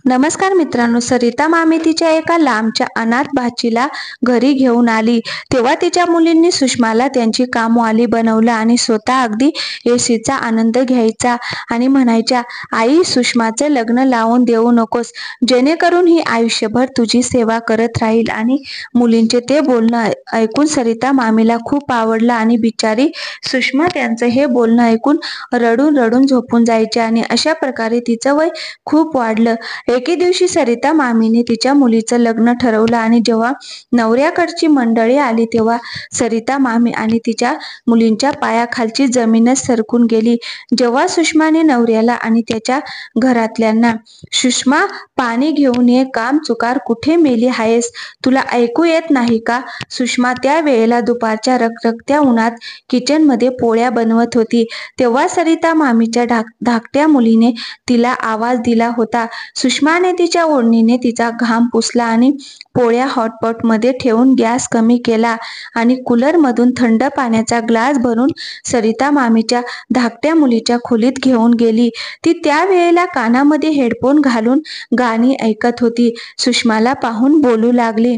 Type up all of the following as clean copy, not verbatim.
नमस्कार मित्रांनो, सरिता मामी तिच्या एका लांबच्या अनाथ भाचीला घरी घेऊन आली. तेव्हा तिच्या मुलींनी सुषमाला त्यांची कामवाली बनवलं आणि स्वतः अगदी एसीचा आनंद घ्यायचा आणि म्हणायच्या, आई सुषमाचं लग्न लावून देऊ नकोस, जेणेकरून ही आयुष्यभर तुझी सेवा करत राहील. आणि मुलींचे ते बोलणं ऐकून सरिता मामीला खूप आवडलं आणि बिचारी सुषमा त्यांचं हे बोलणं ऐकून रडून रडून झोपून जायची आणि अशा प्रकारे तिचं वय खूप वाढलं. एके दिवशी सरिता मामीने तिच्या मुलीचं लग्न ठरवलं आणि जेव्हा नवऱ्याकडची मंडळी आली तेव्हा सरिता मामी आणि तिच्या मुलींच्या पायाखालची जमीनच सरकून गेली. जेव्हा सुषमाने नवऱ्याला आणि त्याच्या घरातल्यांना, सुषमा पाणी घेऊन ये, काम चुकार कुठे मेली आहेस, तुला ऐकू येत नाही का? सुषमा त्या वेळेला दुपारच्या रखरखत्या उन्हात किचनमध्ये पोळ्या बनवत होती. तेव्हा सरिता मामीच्या धाकट्या मुलीने तिला आवाज दिला होता. सुषमाने तिच्या ओढणीने तिचा घाम पुसला आणि पोळ्या हॉटपॉटमध्ये ठेवून गॅस कमी केला आणि कूलरमधून थंड पाण्याचा ग्लास भरून सरिता मामीच्या धाकट्या मुलीच्या खोलीत घेऊन गेली. ती त्या वेळेला कानामध्ये हेडफोन घालून गाणी ऐकत होती. सुषमाला पाहून बोलू लागली,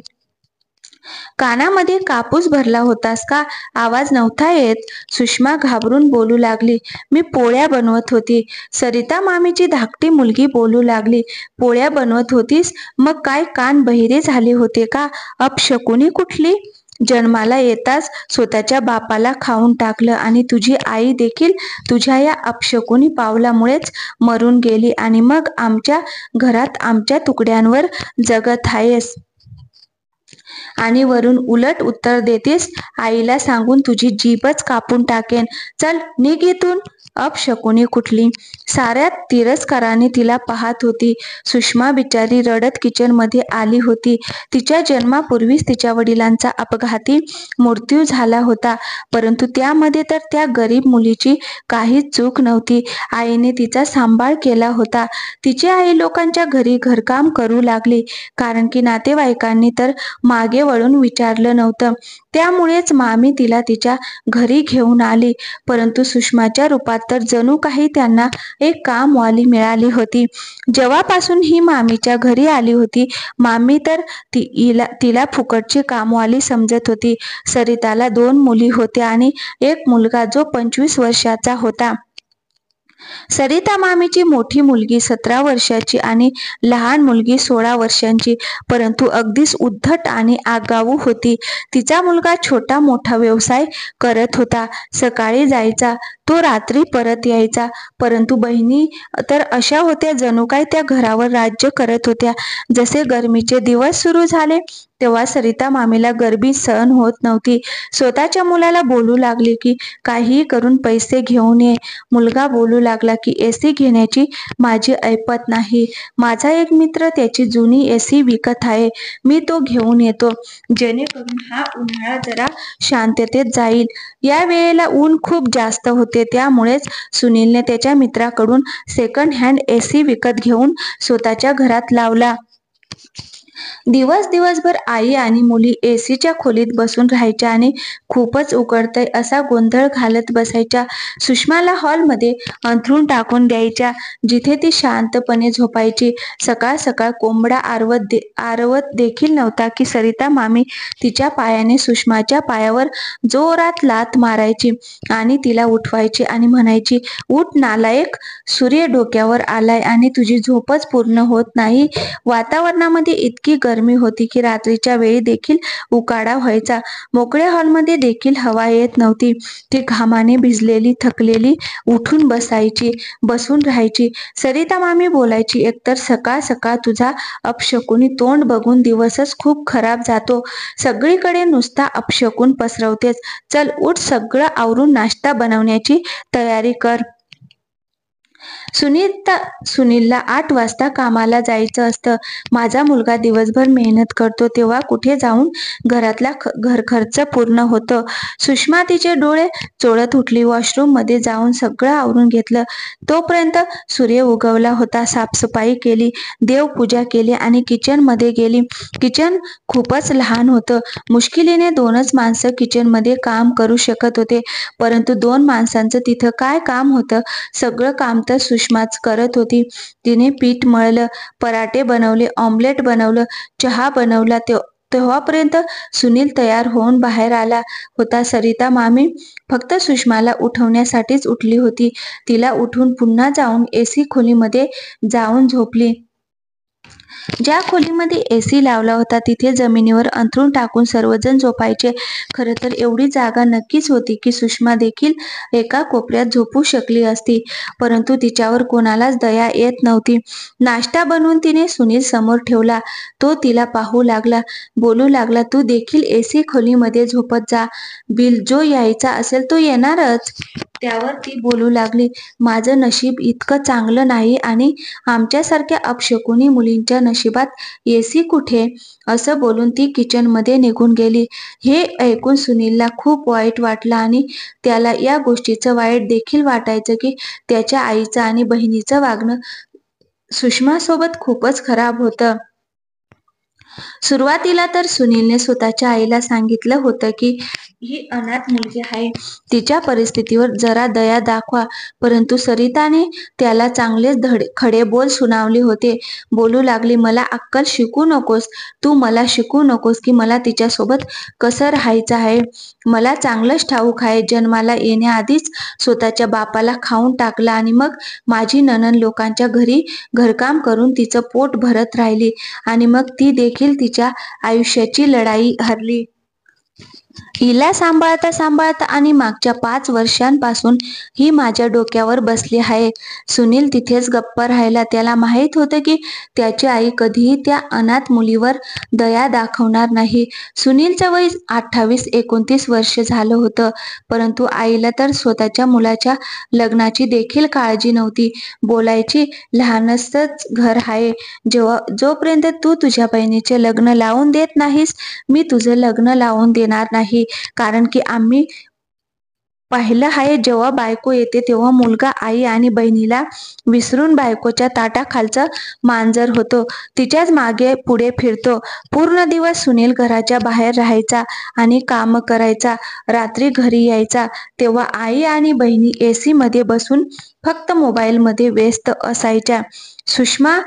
कानामध्ये कापूस भरला होतास का? आवाज नव्हता येत. सुषमा घाबरून बोलू लागली, मी पोळ्या बनवत होती. सरिता मामीची धाकटी मुलगी बोलू लागली, पोळ्या बनवत होतीस? मग काय कान बहिरे झाले होते का? अपशकुनी कुठली? जन्माला येताच स्वतःच्या बापाला खाऊन टाकलं आणि तुझी आई देखील तुझ्या या अपशकुनी पावलामुळेच मरून गेली आणि मग आमच्या घरात आमच्या तुकड्यांवर जगत आहेस आणि वरून उलट उत्तर देतेस. आईला सांगून तुझी जीभच कापून टाकेन. चल निघ इथून. अपशकुनी कुठली? साऱ्या तिरस्काराने तिला पाहत होती. सुषमा बिचारी रडत किचनमध्ये आली होती. तिच्या जन्मापूर्वीच तिच्या वडिलांचा अपघाती मृत्यू झाला होता, परंतु त्यामध्ये तर त्या गरीब मुलीची काहीच चूक नव्हती. आईने तिचा सांभाळ केला होता. तिची आई लोकांच्या घरी घरकाम करू लागली, कारण की नातेवाईकांनी तर मागे वळून विचारलं नव्हतं. त्यामुळेच मामी तिला तिच्या घरी घेऊन आली. परंतु सुषमाच्या रूपात तर जणू काही त्यांना एक कामवाली मिळाली होती. जेव्हापासून ही मामीच्या घरी आली होती, मामी तर तिला फुकटची कामवाली समजत होती. सरिताला 2 मुली होत्या आणि एक मुलगा जो 25 वर्षाचा होता. सरिता मामीची मोठी मुलगी 17 वर्षाची आणि लहान मुलगी 16 वर्षांची, परंतु अगदीच उद्धट आणि आगाऊ होती. तिचा मुलगा छोटा मोठा व्यवसाय करत होता. सकाळी जायचा, तो रात्री परत यायचा. परंतु बहिणी तर अशा होत्या जणू काय त्या घरावर राज्य करत होत्या. जसे गरमीचे दिवस सुरू झाले तेव्हा सरिता मामीला गरमी सहन होत नव्हती. स्वतःच्या मुलाला बोलू लागली की काहीही करून पैसे घेऊन ये. मुलगा बोलू लागला की एसी घेण्याची माझी ऐपत नाही. माझा एक मित्र त्याची जुनी एसी विकत आहे, मी तो घेऊन येतो, जेणेकरून हा उन्हाळा जरा शांततेत जाईल. या वेळेला ऊन खूप जास्त होते, त्यामुळेच सुनीलने त्याच्या मित्राकडून सेकंड हँड एसी विकत घेऊन स्वतःच्या घरात लावला. दिवसभर आई आणि मुली एसीच्या खोलीत बसून राहायच्या आणि खूपच उकडतंय असा गोंधळ घालत बसायच्या. सुषमाला हॉलमध्ये अंथरूण टाकून द्यायच्या, जिथे ती शांतपणे झोपायची. सकाळ सकाळ कोंबडा आरवत देखील नव्हता की सरिता मामी तिच्या पायाने सुषमाच्या पायावर जोरात लाथ मारायची आणि तिला उठवायची आणि म्हणायची, उठ नालायक, सूर्य डोक्यावर आलाय आणि तुझी झोपच पूर्ण होत नाही. वातावरणामध्ये इतकी गरमी होती की रात्रीच्या वेळी देखील उकाडा व्हायचा. मोकळ्या हॉलमध्ये देखील हवा येत नव्हती. ती घामाने भिजलेली, थकलेली उठून बसून राहायची. सरिता मामी बोलायची, एकतर सकाळ सकाळ तुझा अपशकुनी तोंड बघून दिवसच खूप खराब जातो. सगळीकडे नुसता अपशकुन पसरवतेस. चल उठ, सगळं आवरून नाश्ता बनवण्याची तयारी कर. सुनीलला 8 वाजता कामाला जायचं असतं. माझा मुलगा दिवसभर मेहनत करतो, तेव्हा कुठे जाऊन घरातला घरखर्च पूर्ण होतो. सुषमा तिचे डोळे चोळत उठली. वॉशरूम मध्ये जाऊन सगळं आवरून घेतलं. तोपर्यंत सूर्य उगवला होता. साफसफाई केली, देवपूजा केली आणि किचन मध्ये गेली. किचन खूपच लहान होतं. मुश्किलीने 2च माणसं किचन मध्ये काम करू शकत होते, परंतु 2 माणसांचं तिथं काय काम होतं. सगळं काम तर सुषमाच करत होती. तिने पीठ मळलं, पराठे बनवले, ऑमलेट बनवलं, चहा बनवला. तेव्हापर्यंत सुनील तयार होऊन बाहेर आला होता. सरिता मामी फक्त सुषमाला उठवण्यासाठीच उठली होती. तिला उठून पुन्हा जाऊन एसी खोलीमध्ये जाऊन झोपली. ज्या खोलीमध्ये एसी लावला होता तिथे जमिनीवर अंथरूण टाकून सर्वजण झोपायचे. खरं तर एवढी जागा नक्कीच होती की सुषमा देखील एका कोपऱ्यात झोपू शकली असती, परंतु तिच्यावर कोणालाच दया येत नव्हती. नाश्ता बनवून तिने सुनील समोर ठेवला. तो तिला पाहू लागला, बोलू लागला, तू देखील एसी खोलीमध्ये झोपत जा. बिल जो यायचा असेल तो येणारच. त्यावर ती बोलू लागली, माझं नशीब इतकं चांगलं नाही आणि आमच्यासारख्या अपशकुनी मुलींच्या नशिबात एसी कुठे? असं बोलून ती किचनमध्ये निघून गेली. हे ऐकून सुनीलला खूप वाईट वाटलं आणि त्याला या गोष्टीचं वाईट देखील वाटायचं की त्याच्या आईचं आणि बहिणीचं वागणं सुषमासोबत खूपच खराब होतं. सुरुवातीला तर सुनीलने स्वतःच्या आईला सांगितलं होतं की ही अनाथ मुलगी आहे, तिच्या परिस्थितीवर जरा दया दाखवा, परंतु सरिताने त्याला चांगलेच खडे बोल सुनावले होते. बोलू लागली, मला अक्कल शिकू नकोस, तू मला शिकू नकोस की मला तिच्यासोबत कसं राहायचं आहे. मला चांगलंच ठाऊक आहे. जन्माला येण्याआधीच स्वतःच्या बापाला खाऊन टाकलं आणि मग माझी नणंद लोकांच्या घरी घरकाम करून तिचं पोट भरत राहिली आणि मग ती देखील तिच्या आयुष्याची लढाई हरली. हिला सांभाळता सांभाळता आणि मागच्या 5 वर्षांपासून ही माझ्या डोक्यावर बसली आहे. सुनील तिथेच गप्प राहिला. त्याला माहीत होतं की त्याची आई कधीही त्या अनाथ मुलीवर दया दाखवणार नाही. सुनीलचं वय 28-29 वर्ष झालं होतं, परंतु आईला तर स्वतःच्या मुलाच्या लग्नाची देखील काळजी नव्हती. बोलायची, लहानसंच घर आहे, जोपर्यंत तू तुझ्या बहिणीचे लग्न लावून देत नाहीस, मी तुझं लग्न लावून देणार नाही. कारण की आम्ही पाहिलं आहे, जेव्हा बायको येते तेव्हा मुलगा आई आणि बहिणीला विसरून बायकोच्या ताटाखालचं मांजर होतो, तिच्याच मागे पुढे फिरतो. पूर्ण दिवस सुनील घराच्या बाहेर राहायचा आणि कामं करायचा. रात्री घरी यायचा तेव्हा आई आणि बहिणी एसी मध्ये बसून फक्त मोबाईलमध्ये व्यस्त असायच्या. सुषमा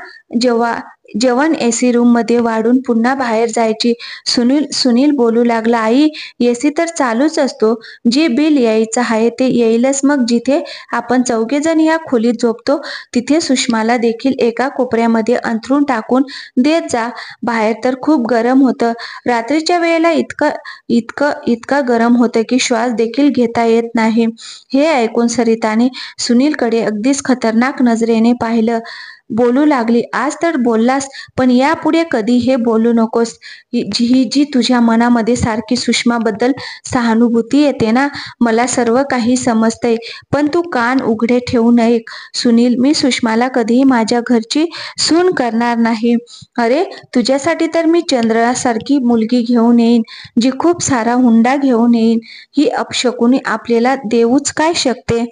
जेवण एसी रूम मध्ये वाढून पुन्हा बाहेर जायची. सुनील बोलू लागला, आई एसी तर चालूच असतो, जे बिल यायचं आहे ते येईलच. मग जिथे आपण 4घे जण या खोलीत झोपतो तिथे सुषमाला देखील एका कोपऱ्यामध्ये अंथरूण टाकून देत जा. बाहेर तर खूप गरम होतं, रात्रीच्या वेळेला इतकं गरम होतं की श्वास देखील घेता येत नाही. हे ऐकून सरिताने सुनीलकडे अगदीच खतरनाक नजरेने पाहिलं. बोलू लागली, आज तर बोललास, पण यापुढे कधी हे बोलू नकोस. जी तुझ्या मनामध्ये सारखी सुषमाबद्दल सहानुभूती येते ना, मला सर्व काही समजतंय, पण तू कान उघडे ठेवून ऐक. सुनील, मी सुषमाला कधीही माझ्या घरची सून करणार नाही. अरे, तुझ्यासाठी तर मी चंद्रासारखी मुलगी घेऊन येईन, जी खूप सारा हुंडा घेऊन येईन. ही अपशकुनी आपल्याला देऊच काय शकते?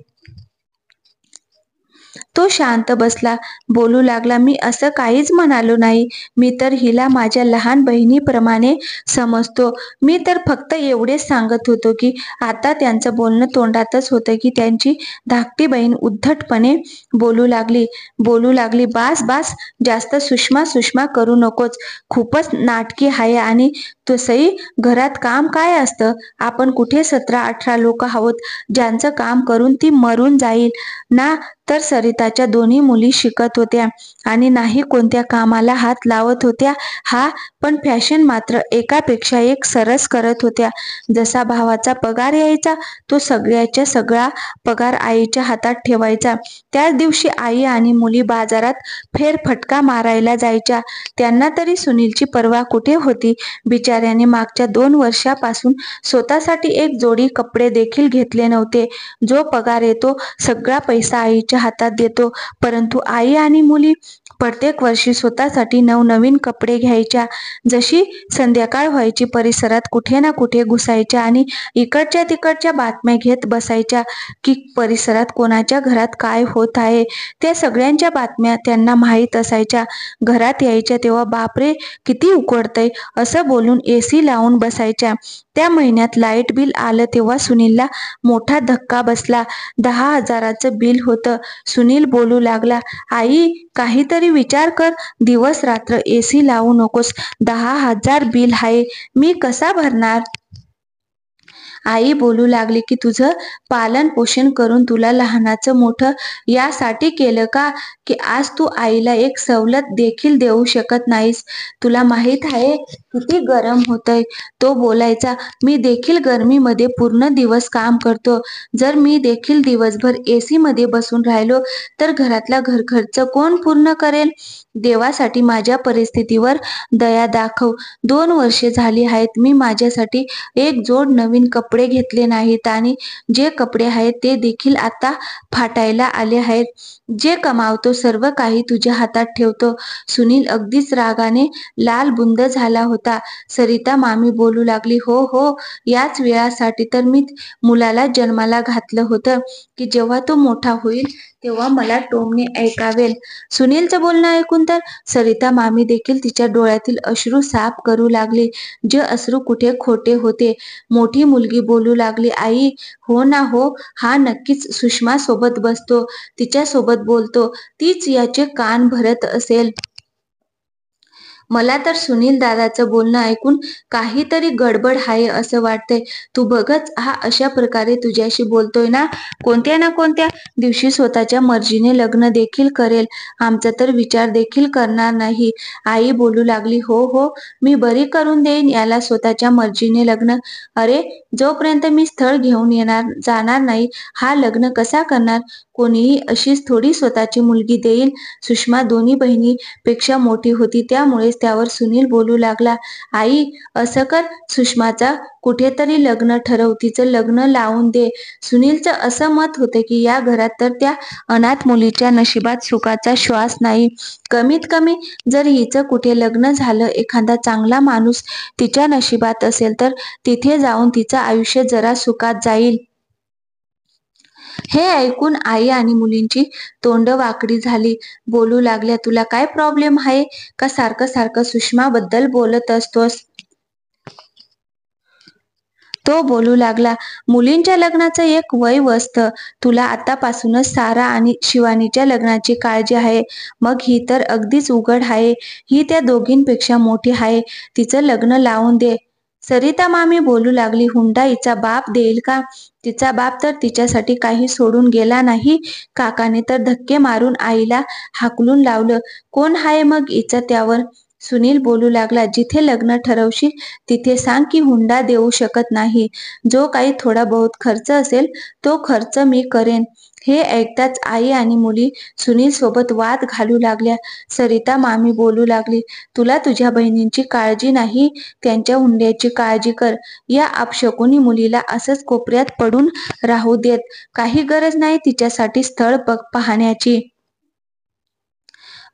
तो शांत बसला. बोलू लागला, मी असं काहीच म्हणालो नाही. मी तर हिला माझ्या लहान बहिणीप्रमाणे समजतो. मी तर फक्त एवढेच सांगत होतो की आता त्यांचं बोलणं तोंडातच होतं की त्यांची धाकटी बहीण उद्धटपणे बोलू लागली, बास, जास्त सुषमा करू नकोच. खूपच नाटकी आहे आणि तसंही घरात काम काय असतं? आपण कुठे 17-18 लोक आहोत ज्यांचं काम करून ती मरून जाईल ना? तर सरिताच्या दोन्ही मुली शिकत होत्या आणि नाही कोणत्या कामाला हात लावत होत्या. पण फॅशन मात्र एकापेक्षा एक सरस करत होत्या. जसा भावाचा पगार यायचा तो सगळ्याच्या सगळा पगार आईच्या हातात ठेवायचा. त्याच दिवशी आई आणि मुली बाजारात फेरफटका मारायला जायच्या. त्यांना तरी सुनीलची पर्वा कुठे होती. बिचाऱ्याने मागच्या 2 वर्षापासून स्वतःसाठी एक जोडी कपडे देखील घेतले नव्हते. जो पगार येतो सगळा पैसा आईच्या हातात देतो, परंतु आई आणि मुली प्रत्येक वर्षी स्वतःसाठी नवनवीन कपडे घ्यायच्या. जशी संध्याकाळ व्हायची परिसरात कुठे ना कुठे घुसायच्या आणि इकडच्या तिकडच्या बातम्या घेत बसायच्या की परिसरात कोणाच्या घरात काय होत आहे. त्या सगळ्यांच्या बातम्या त्यांना माहीत असायच्या. घरात यायच्या तेव्हा बापरे किती उकडतंय असं बोलून एसी लावून बसायच्या. त्या महिन्यात लाईट बिल आलं तेव्हा सुनीलला मोठा धक्का बसला. 10,000चं बिल होतं. सुनील बोलू लागला, आई काहीतरी विचार कर. दिवस रात्र एसी लावू नकोस. 10,000 बिल आहे, मी कसा भरणार? आई बोलू लागली की तुझं पालन पोषण करून तुला लहानाचं मोठं यासाठी केलं का, की आज तू आईला एक सवलत देखील देऊ शकत नाहीस? तुला माहित आहे किती गरम होतंय? तो बोलायचा, मी देखील गरमीमध्ये पूर्ण दिवस काम करतो. जर मी देखील दिवसभर एसी मध्ये बसून राहिलो तर घरातला घरखर्च कोण पूर्ण करेल? देवासाठी माझ्या परिस्थितीवर दया दाखव. 2 वर्षे झाली आहेत मी माझ्यासाठी एक जोड नवीन कपडे घेतले नाहीत आणि जे कपडे आहेत ते देखील आता फाटायला आले आहेत. जे कमावतो सर्व काही तुझ्या हातात ठेवतो. सुनील अगदीच रागाने लालबुंद झाला होता. सरिता मामी बोलू लागली, हो हो, याच वेळासाठी तर मी मुलाला जन्माला घातलं होतं, की जेव्हा तो मोठा होईल तेव्हा मला टोमणे ऐकावेल. सुनीलचं बोलणं ऐकून तर सरिता मामी देखील तिच्या डोळ्यातील अश्रू साफ करू लागली. जे अश्रू कुठे खोटे होते. मोठी मुलगी बोलू लागली, आई हो ना हो, हा नक्कीच सुषमा सोबत बसतो, तिच्या सोबत बोलतो, तीच याचे कान भरत असेल. मला तर सुनील दादाचं बोलणं ऐकून काहीतरी गडबड आहे असं वाटतंय. तू बघच, हा अशा प्रकारे तुझ्याशी बोलतोय ना कोणत्या दिवशी स्वतःच्या मर्जीने लग्न देखील करेल. आमचा तर विचार देखील करणार नाही. आई बोलू लागली, हो हो, मी बरी करून देईन याला स्वतःच्या मर्जीने लग्न. अरे जोपर्यंत मी स्थळ घेऊन जाणार नाही हा लग्न कसा करणार? कोणीही अशीच थोडी स्वतःची मुलगी देईल. सुषमा दोन्ही बहिणीपेक्षा मोठी होती, त्यामुळेच त्यावर सुनील बोलू लागला, आई असं कर, सुषमाचा कुठेतरी लग्न ठरव, तिचं लग्न लावून दे. सुनीलचं असं मत होतं की या घरात तर त्या अनाथ मुलीच्या नशिबात सुखाचा श्वास नाही. कमीत कमी जर हिचं कुठे लग्न झालं, एखादा चांगला माणूस तिच्या नशिबात असेल तर तिथे जाऊन तिचं आयुष्य जरा सुखात जाईल. हे ऐकून आई आणि मुलींची तोंड वाकडी झाली. बोलू लागल्या, तुला काय प्रॉब्लेम आहे का? सारखं सारखं सुषमा बद्दल बोलत असतोस? तो बोलू लागला, मुलींच्या लग्नाचं एक वय असतं. तुला आतापासूनच सारा आणि शिवानीच्या लग्नाची काळजी आहे. मग ही तर अगदीच उघड आहे. ही त्या दोघींपेक्षा मोठी आहे. तिचं लग्न लावून दे. सरिता मामी बोलू लागली, हुंडा हिचा बाप देईल का? तिचा बाप तर तिच्यासाठी काही सोडून गेला नाही. काकाने तर धक्के मारून आईला हाकलून लावलं. कोण आहे मग हिचं त्यावर? सुनील बोलू लागला, जिथे लग्न ठरवशील तिथे सांग की हुंडा देऊ शकत नाही. जो काही थोडा बहुत खर्च असेल तो खर्च मी करेन. हे ऐकताच आई आणि मुली सुनील सोबत वाद घालू लागल्या. सरिता मामी बोलू लागली, तुला तुझ्या बहिणींची काळजी नाही, त्यांच्या हुंड्याची काळजी कर. या अपशकुनी मुलीला असंच कोपऱ्यात पडून राहू देत. काही गरज नाही तिच्यासाठी स्थळ पाहण्याची.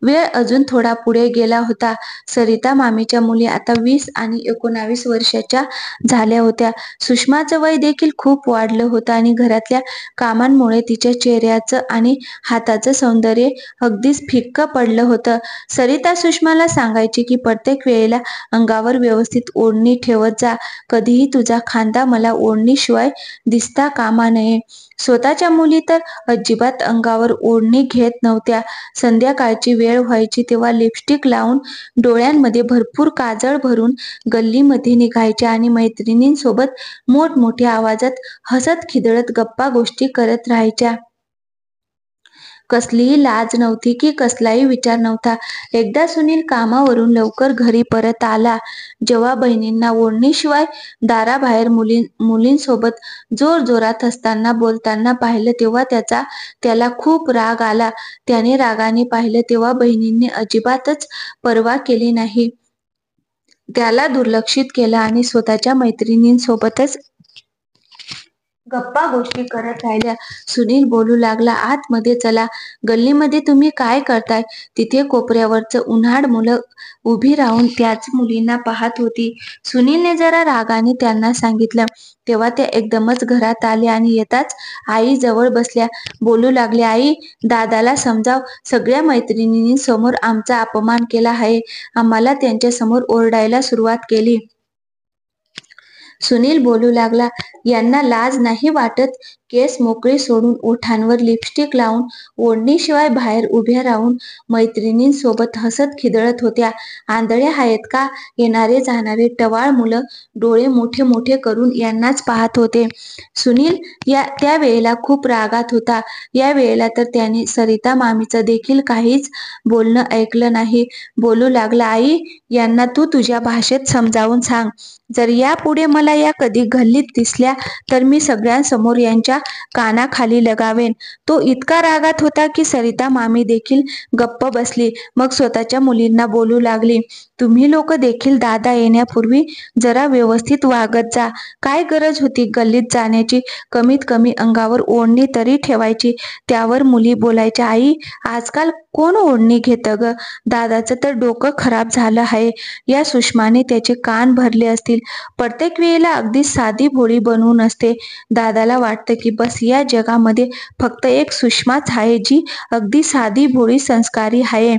वेळ अजून थोडा पुढे गेला होता. सरिता मामीच्या मुली आता 20 आणि 19 वर्षाच्या झाल्या होत्या. सुषमाचं वय देखील खूप वाढलं होतं आणि घरातल्या कामांमुळे तिच्या चेहऱ्याचं आणि हाताचं सौंदर्य अगदीच फिक्कं पडलं होतं. सरिता सुषमाला सांगायची की प्रत्येक वेळेला अंगावर व्यवस्थित ओढणी ठेवत जा. कधीही तुझा खांदा मला ओढणीशिवाय दिसता कामा नये. स्वतःच्या मुली तर अजिबात अंगावर ओढणी घेत नव्हत्या. संध्याकाळची वेळ व्हायची तेव्हा लिपस्टिक लावून डोळ्यांमध्ये भरपूर काजळ भरून गल्लीमध्ये निघायच्या आणि मैत्रिणींसोबत मोठमोठ्या आवाजात हसत खिदळत गप्पा गोष्टी करत राहायच्या. कसलीही लाज नव्हती की कसलाही विचार नव्हता. एकदा सुनील कामावरून लवकर घरी परत आला. जेव्हा बहिणींना ओढणीशिवाय दाराबाहेर मुलींसोबत जोरजोरात हसताना बोलताना पाहिलं तेव्हा त्याला खूप राग आला. त्याने रागाने पाहिलं तेव्हा बहिणींनी अजिबातच पर्वा केली नाही. त्याला दुर्लक्षित केलं आणि स्वतःच्या मैत्रिणींसोबतच गप्पा गोष्टी करत राहिल्या. सुनील बोलू लागला, आतमध्ये चला. गल्लीमध्ये तुम्ही काय करताय? तिथे कोपऱ्यावरच उन्हाळ मुलं उभी राहून त्याच मुलींना पाहत होती. सुनीलने जरा रागाने त्यांना सांगितलं. तेव्हा त्या एकदमच घरात आल्या आणि येताच आई जवळ बसल्या. बोलू लागल्या, आई दादाला समजाव, सगळ्या मैत्रिणींसमोर आमचा अपमान केला आहे. आम्हाला त्यांच्या समोर ओरडायला सुरुवात केली. सुनील बोलू लागला, यांना लाज नाही वाटत? केस मोकळे सोडून ओठांवर लिपस्टिक लावून ओढणीशिवाय बाहेर उभ्या राहून मैत्रिणींसोबत हसत खिदळत होत्या. आंधळे आहेत का? येणारे जाणारे टवाळ मुलं डोळे मोठे मोठे करून यांनाच पाहत होते. सुनील त्या वेळेला खूप रागात होता. या वेळेला तर त्याने सरिता मामीचं देखील काहीच बोलणं ऐकलं नाही. बोलू लागला, आई, यांना तू तुझ्या भाषेत समजावून सांग. जर यापुढे मला या कधी गल्लीत दिसल्या तर मी सगळ्यांसमोर यांच्या कानाखाली लगावेन. तो इतका रागात होता की सरिता मामी देखील गप्प बसली. मग स्वतःच्या मुलींना बोलू लागली, तुम्ही लोक देखील दादा येण्यापूर्वी जरा व्यवस्थित वागत जा. काय गरज होती गल्लीत जाण्याची? कमीत कमी अंगावर ओढणी तरी ठेवायची. त्यावर मुली बोलायच्या, आई, आजकाल कोण ओढणी घेतं ग? दादाचं तर डोकं खराब झालं आहे. या सुषमाने त्याचे कान भरले असतील. प्रत्येक वेळेला अगदी साधी भोळी बनवून असते. दादाला वाटतं की बस या जगामध्ये फक्त एक सुषमाच आहे जी अगदी साधी भोळी संस्कारी आहे.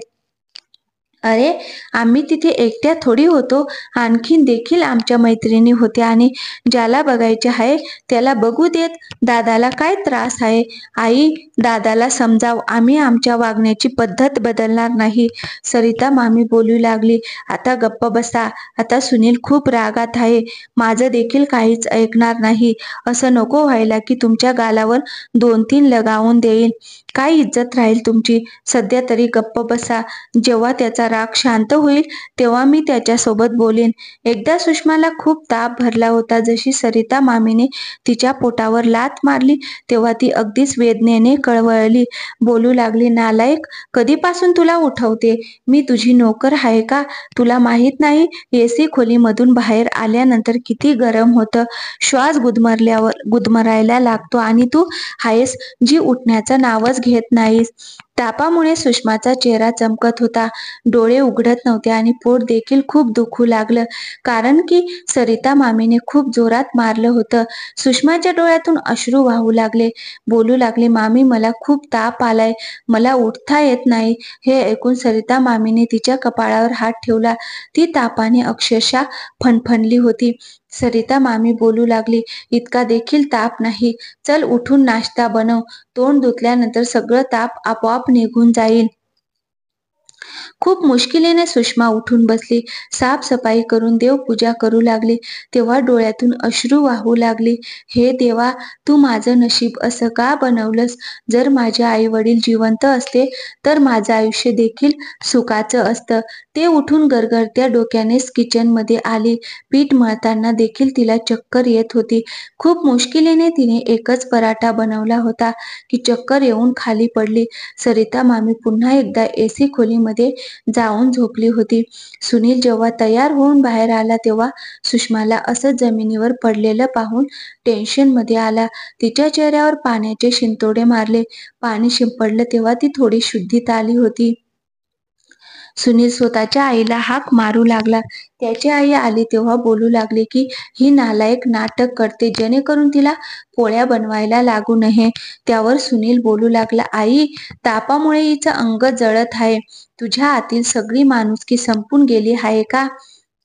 अरे, आम्ही तिथे एकट्या थोडी होतो. आणखीन देखील आमच्या मैत्रिणी होत्या आणि ज्याला बघायचे आहे त्याला बघू देत. दादाला काय त्रास आहे? आई, दादाला समजाव, आम्ही आमच्या वागण्याची पद्धत बदलणार नाही. सरिता मामी बोलू लागली, आता गप्प बसा. आता सुनील खूप रागात आहे. माझं देखील काहीच ऐकणार नाही. असं नको व्हायला की तुमच्या गालावर 2-3 लगावून देईल. काय इज्जत राहील तुमची? सध्या तरी गप्प बसा. जेव्हा त्याचा राग शांत होईल तेव्हा मी त्याच्यासोबत बोलेन. एकदा सुषमाला खूप ताप भरला होता. जशी सरिता मामीने तिच्या पोटावर लाथ मारली तेव्हा ती अगदीच वेदनेने कळवळली. बोलू लागली, नालायक, कधीपासून तुला उठवते? मी तुझी नोकर आहे का? तुला माहित नाही एसी खोलीमधून बाहेर आल्यानंतर किती गरम होतं? श्वास गुदमरायला लागतो आणि तू आहेस जी उठण्याचं नावच घेत नाहीस. तापामुळे सुषमाचा चेहरा चमकत होता. डोळे उघडत नव्हते आणि पोट देखील खूप दुखू लागलं, कारण की सरिता मामीने खूप जोरात मारलं होतं. सुषमाच्या डोळ्यातून अश्रू वाहू लागले. बोलू लागले, मामी, मला खूप ताप आलाय. मला उठता येत नाही. हे ऐकून सरिता मामीने तिच्या कपाळावर हात ठेवला. ती तापाने अक्षरशः फणफणली होती. सरिता मामी बोलू लागली, इतका देखील ताप नाही. चल, उठून नाश्ता बनव. तोंड धुतल्यानंतर सगळं ताप आपोआप निघून जाईल. खूप मुश्किलीने सुषमा उठून बसली. साफसफाई करून देवपूजा करू लागली. तेव्हा डोळ्यातून अश्रू वाहू लागली. हे देवा, तू माझं नशीब असं का बनवलंस? जर माझे आई वडील जिवंत असते तर माझं आयुष्य देखील सुखाचं असतं. ते उठून गरगरत्या डोक्यानेच किचनमध्ये आली. पीठ मळताना देखील तिला चक्कर येत होती. खूप मुश्किलीने तिने एकच पराठा बनवला होता की चक्कर येऊन खाली पडली. सरिता मामी पुन्हा एकदा एसी खोलीमध्ये जाऊन झोपली होती. सुनील जेव्हा तयार होऊन बाहेर आला तेव्हा सुषमाला असं जमिनीवर पडलेलं पाहून टेन्शनमध्ये आला. तिच्या चेहऱ्यावर पाण्याचे शिंतोडे मारले. पाणी शिंपडलं तेव्हा ती थोडी शुद्धीत आली होती. सुनील स्वतःच्या आईला हाक मारू लागला. त्याची आई आली तेव्हा बोलू लागली की ही नालायक नाटक करते जेणेकरून तिला पोळ्या बनवायला लागू नये. त्यावर सुनील बोलू लागला, आई, तापामुळे हिचं अंग जळत आहे. तुझ्या आतील सगळी माणुसकी संपून गेली आहे का?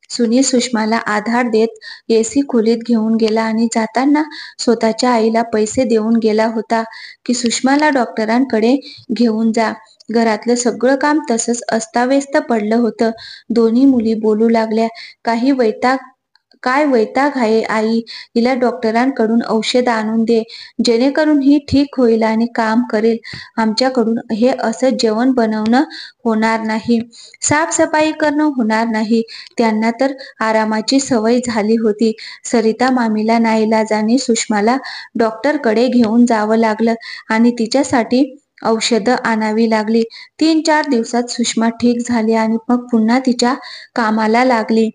सुनील सुषमाला आधार देत एसी खोलीत घेऊन गेला आणि जाताना स्वतःच्या आईला पैसे देऊन गेला होता की सुषमाला डॉक्टरांकडे घेऊन जा. घरातलं सगळं काम तसंच अस्ताव्यस्त पडलं होतं. दोन्ही मुली बोलू लागल्या, काय वैताग आहे आई, हिला डॉक्टरांकडून औषध आणून दे जेणेकरून ही ठीक होईल आणि काम करेल. आमच्याकडून हे असं जेवण बनवणं होणार नाही, साफसफाई करणं होणार नाही. त्यांना तर आरामाची सवय झाली होती. सरिता मामीला नाईलाजाने सुषमाला डॉक्टरकडे घेऊन जावं लागलं आणि तिच्यासाठी औषधं आणावी लागली. 3-4 दिवसात सुषमा ठीक झाली आणि मग पुन्हा तिच्या कामाला लागली.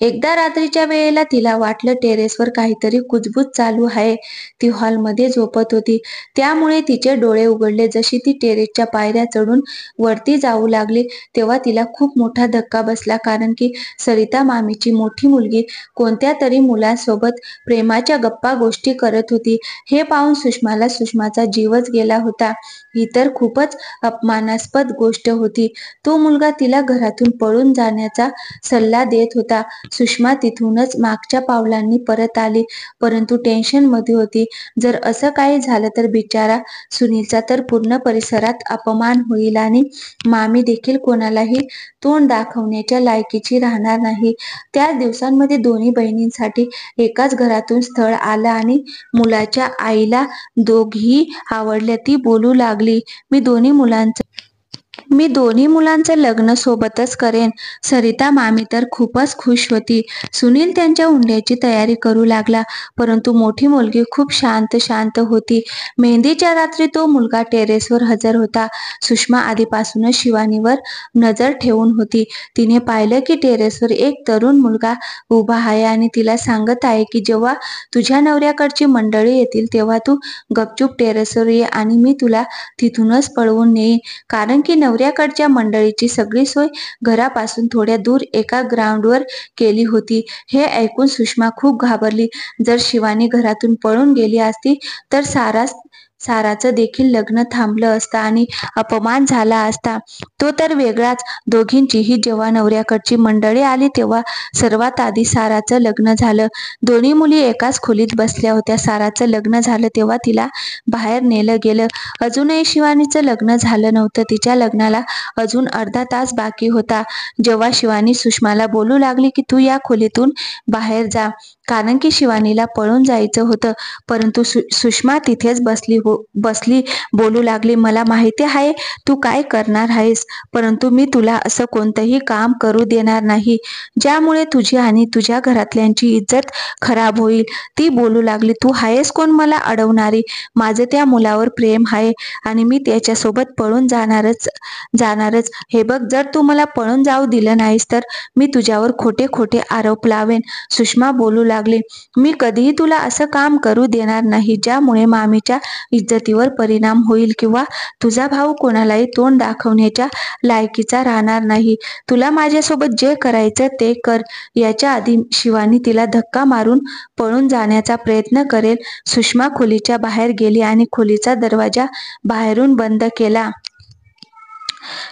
एकदा रात्रीच्या वेळेला तिला वाटलं टेरेसवर काहीतरी कुजबूज चालू आहे. ती हॉलमध्ये झोपत होती. त्यामुळे तिचे डोळे उघडले. जशी ती टेरेसच्या पायऱ्या चढून वरती जाऊ लागली तेव्हा तिला खूप मोठा धक्का बसला, कारण की सरिता मामीची मोठी मुलगी कोणत्या तरी मुलासोबत प्रेमाच्या गप्पा गोष्टी करत होती. हे पाहून सुषमाला सुषमाचा जीवच गेला होता. ही तर खूपच अपमानास्पद गोष्ट होती. तो मुलगा तिला घरातून पळून जाण्याचा सल्ला देत होता. सुषमा तिथूनच मागच्या पावलांनी परत आली, परंतु टेन्शनमध्ये होती. जर असं काही झालं तर बिचारा सुनीलचा तर पूर्ण परिसरात अपमान होईल आणि मामी देखील कोणालाही तोंड दाखवण्याच्या लायकीची राहणार नाही. त्याच दिवसांमध्ये दोन्ही बहिणींसाठी एकाच घरातून स्थळ आलं आणि मुलाच्या आईला दोघीही आवडल्या. ती बोलू लागली, मी दोन्ही मुलांचं लग्न सोबतच करेन. सरिता मामी तर खूपच खुश होती. सुनील त्यांच्या हुंड्याची तयारी करू लागला, परंतु मोठी मुलगी खूप शांत होती. मेहंदीच्या रात्री तो मुलगा टेरेसवर हजर होता. सुषमा आधीपासूनच शिवानीवर नजर ठेवून होती. तिने पाहिलं की टेरेसवर एक तरुण मुलगा उभा आहे आणि तिला सांगत आहे की जेव्हा तुझ्या नवऱ्याकडची मंडळी येतील तेव्हा तू गपचूप टेरेसवर ये आणि मी तुला तिथूनच पळवून नेईन, कारण की नवऱ्याकडच्या मंडळीची सगळी सोय घरापासून थोड्या दूर एका ग्राउंडवर केली होती. हे ऐकून सुषमा खूप घाबरली. जर शिवानी घरातून पळून गेली असती तर साराचं देखील लग्न थांबलं असतं आणि अपमान झाला असता तो तर वेगळाच. दोघींचीही जेव्हा नवऱ्याकडची मंडळी आली तेव्हा सर्वात आधी साराचं लग्न झालं. दोन्ही मुली एकाच खोलीत बसल्या होत्या. साराचं लग्न झालं तेव्हा तिला बाहेर नेलं गेलं. अजूनही शिवानीचं लग्न झालं नव्हतं. तिच्या लग्नाला अजून अर्धा तास बाकी होता. जेव्हा शिवानी सुषमाला बोलू लागली की तू या खोलीतून बाहेर जा, कारण की शिवानीला पळून जायचं होतं, परंतु सुषमा तिथेच बसली बोलू लागली, मला माहिती आहे तू काय करणार आहेस, परंतु मी तुला असं कोणतंही काम करू देणार नाही ज्यामुळे तुझी आणि तुझ्या घरातल्यांची इज्जत खराब होईल. ती बोलू लागली, तू आहेस कोण मला अडवणारी? माझं त्या मुलावर प्रेम आहे आणि मी त्याच्यासोबत पळून जाणारच. हे बघ, जर तू मला पळून जाऊ दिलं नाहीस तर मी तुझ्यावर खोटे आरोप लावेन. सुषमा बोलू लागली, मी कधीही तुला असं काम करू देणार नाही ज्यामुळे मामीच्या इज्जतीवर परिणाम होईल किंवा तुझा भाऊ कोणालाही तोंड दाखवण्याच्या लायकीचा राहणार नाही. तुला माझ्यासोबत जे करायचं ते कर. याच्या आधी शिवानी तिला धक्का मारून पळून जाण्याचा प्रयत्न करेल. सुषमा खोलीच्या बाहेर गेली आणि खोलीचा दरवाजा बाहेरून बंद केला.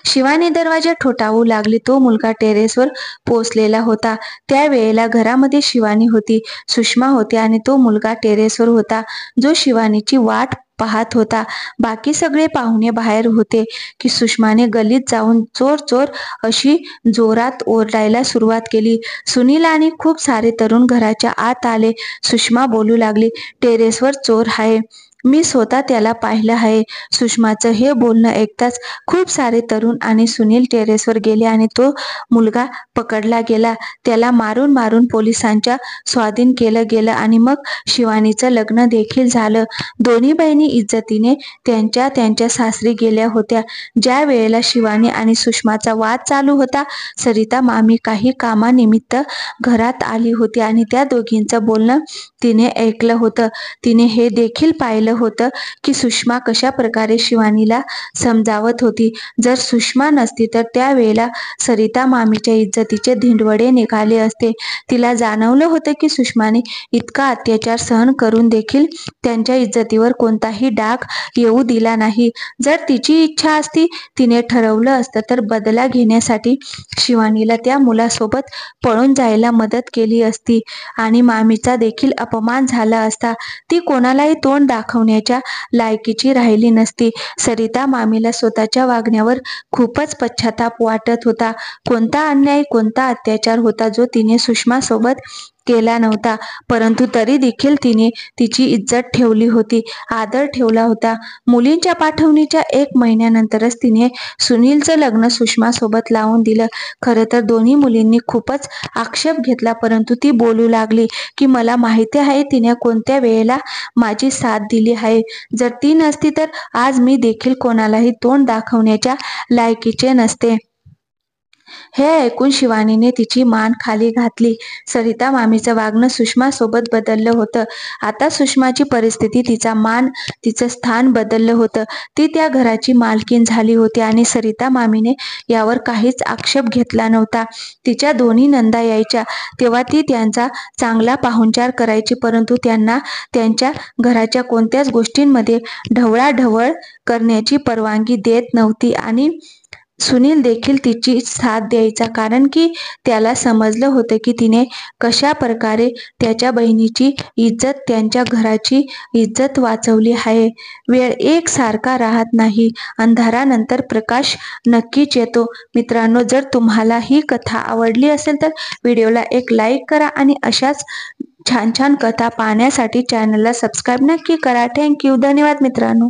शिवानी दरवाजा ठोठावू लागली. तो मुलगा टेरेसवर पोहोचलेला होता. त्यावेळेला घरामध्ये शिवानी होती, सुषमा होती आणि तो मुलगा टेरेसवर होता जो शिवानीची वाट पाहत होता. बाकी सगळे पाहुणे बाहेर होते की सुषमाने गल्लीत जाऊन चोर चोर अशी जोरात ओरडायला सुरुवात केली. सुनील आणि खूप सारे तरुण घराच्या आत आले. सुषमा बोलू लागली, टेरेसवर चोर आहे, मी स्वतः त्याला पाहिलं आहे. सुषमाचं हे बोलणं ऐकताच खूप सारे तरुण आणि सुनील टेरेसवर गेले आणि तो मुलगा पकडला गेला. त्याला मारून पोलिसांच्या स्वाधीन केलं गेलं आणि मग शिवानीचं लग्न देखील झालं. दोन्ही बहिणी इज्जतीने त्यांच्या सासरी गेल्या होत्या. ज्या वेळेला शिवानी आणि सुषमाचा वाद चालू होता, सरिता मामी काही कामानिमित्त घरात आली होती आणि त्या दोघींचं बोलणं तिने ऐकलं होतं. तिने हे देखील पाहिलं होतं की सुषमा कशा प्रकारे शिवानीला समजावत होती. जर सुषमा नसती तर त्यावेळेला सरिता मामीच्या इज्जतीचे धिंडवडे निघाले असते. तिला जाणवलं होतं की सुषमाने इतका अत्याचार सहन करून देखील त्यांच्या इज्जतीवर कोणताही डाग येऊ दिला नाही. जर तिची इच्छा असती, तिने ठरवलं असतं तर बदला घेण्यासाठी शिवानीला त्या मुलासोबत पळून जायला मदत केली असती आणि मामीचा देखील अपमान झाला असता. ती कोणालाही तोंड दाखवण्याच्या लायकीची राहिली नसती. सरिता मामीला स्वतःच्या वागण्यावर खूपच पश्चाताप वाटत होता. कोणता अन्याय, कोणता अत्याचार होता जो तिने सुषमासोबत केला नव्हता, परंतु तरी देखील तिने तिची इज्जत ठेवली होती, आदर ठेवला होता. मुलींच्या पाठवणीच्या 1 महिन्यानंतरच तिने सुनीलचं लग्न सुषमासोबत लावून दिलं. खरं तर दोन्ही मुलींनी खूपच आक्षेप घेतला, परंतु ती बोलू लागली की मला माहिती आहे तिने कोणत्या वेळेला माझी साथ दिली आहे. जर ती नसती तर आज मी देखील कोणालाही तोंड दाखवण्याच्या लायकीचे नसते. हे ऐकून शिवानीने तिची मान खाली घातली. सरिता मामीचं वागणं सुषमासोबत बदललं होतं. आता सुषमाची परिस्थिती, तिचा मान, तिचं स्थान बदललं होतं. ती त्या घराची मालकीण झाली होती आणि सरिता मामीने यावर काहीच आक्षेप घेतला नव्हता. तिच्या दोन्ही नंदा यायच्या तेव्हा ती त्यांचा चांगला पाहुणचार करायची, परंतु त्यांना त्यांच्या घराच्या कोणत्याच गोष्टींमध्ये ढवळाढवळ करण्याची परवानगी देत नव्हती आणि सुनील देखील तिची साथ द्यायचा, कारण की त्याला समजलं होतं की तिने कशा प्रकारे त्याच्या बहिणीची इज्जत, त्यांच्या घराची इज्जत वाचवली आहे. वेळ एकसारखा राहत नाही. अंधारानंतर प्रकाश नक्कीच येतो. मित्रांनो, जर तुम्हाला ही कथा आवडली असेल तर व्हिडिओला एक लाईक करा आणि अशाच छान छान कथा पाहण्यासाठी चॅनलला सबस्क्राईब नक्की करा. थँक्यू. धन्यवाद मित्रांनो.